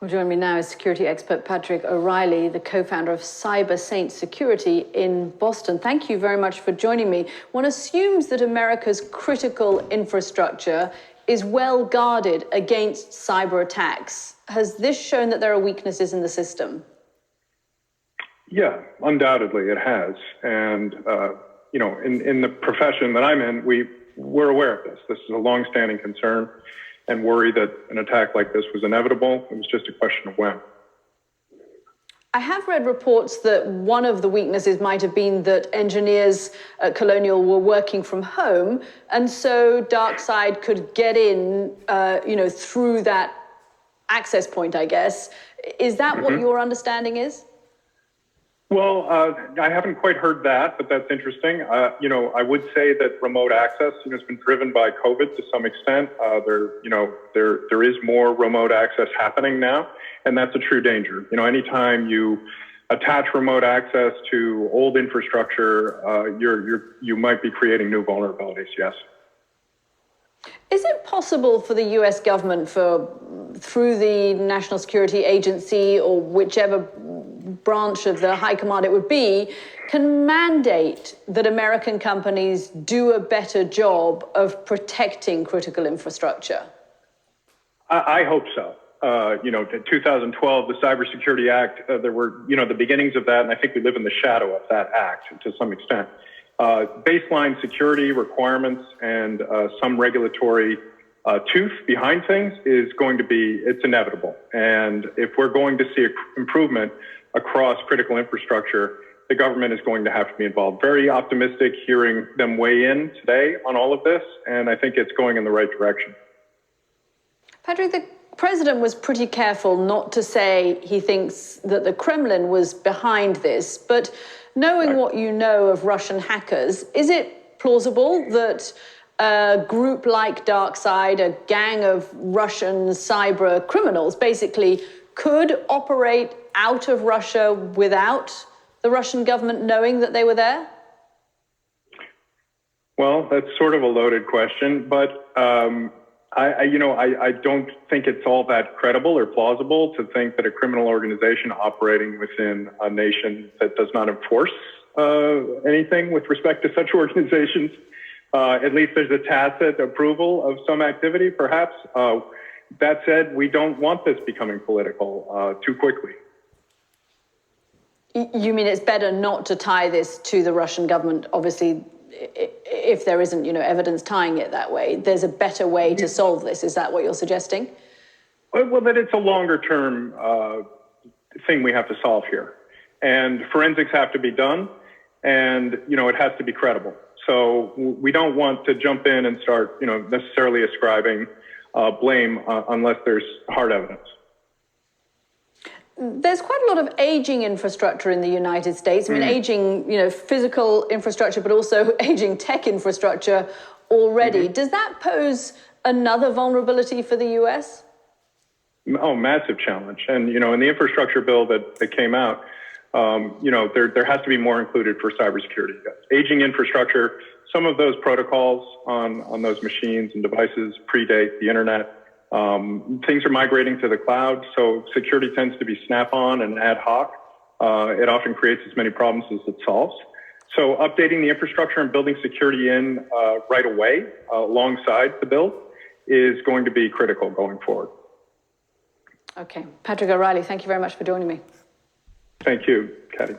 Well, joining me now is security expert Padraic O'Reilly, the co-founder of CyberSaint Security in Boston. Thank you very much for joining me. One assumes that America's critical infrastructure is well guarded against cyber attacks. Has this shown that there are weaknesses in the system? Yeah, undoubtedly it has. And, in the profession that I'm in, we're aware of this. This is a longstanding concern and worry that an attack like this was inevitable. It was just a question of when. I have read reports that one of the weaknesses might have been that engineers at Colonial were working from home, and so DarkSide could get in, through that access point, I guess. Is that what your understanding is? Well, I haven't quite heard that, but that's interesting. I would say that remote access has been driven by COVID to some extent. There is more remote access happening now, and that's a true danger. Anytime you attach remote access to old infrastructure, you might be creating new vulnerabilities. Yes. Is it possible for the US government, through the National Security Agency or whichever branch of the high command it would be, can mandate that American companies do a better job of protecting critical infrastructure? I hope so. In 2012, the Cybersecurity Act, there were, the beginnings of that, and I think we live in the shadow of that act to some extent. Baseline security requirements and some regulatory tooth behind things is going to be, it's inevitable. And if we're going to see improvement across critical infrastructure, the government is going to have to be involved. Very optimistic hearing them weigh in today on all of this, and I think it's going in the right direction. Padraic, the president was pretty careful not to say he thinks that the Kremlin was behind this, but knowing what you know of Russian hackers, is it plausible that a group like DarkSide, a gang of Russian cyber criminals, basically could operate out of Russia without the Russian government knowing that they were there? Well, that's sort of a loaded question, but I don't think it's all that credible or plausible to think that a criminal organization operating within a nation that does not enforce anything with respect to such organizations, at least there's a tacit approval of some activity, perhaps. That said, we don't want this becoming political too quickly. You mean it's better not to tie this to the Russian government? Obviously, if there isn't, evidence tying it that way, there's a better way to solve this. Is that what you're suggesting? Well, that it's a longer-term thing we have to solve here. And forensics have to be done, and, it has to be credible. So we don't want to jump in and start, necessarily ascribing blame unless there's hard evidence. There's quite a lot of aging infrastructure in the United States. I mean, aging, physical infrastructure, but also aging tech infrastructure already. Does that pose another vulnerability for the US? Oh, massive challenge. And, in the infrastructure bill that came out, there has to be more included for cybersecurity. Aging infrastructure, some of those protocols on those machines and devices predate the internet. Things are migrating to the cloud, so security tends to be snap-on and ad hoc. It often creates as many problems as it solves. So updating the infrastructure and building security in right away alongside the build is going to be critical going forward. Okay. Padraic O'Reilly, thank you very much for joining me. Thank you, Katty.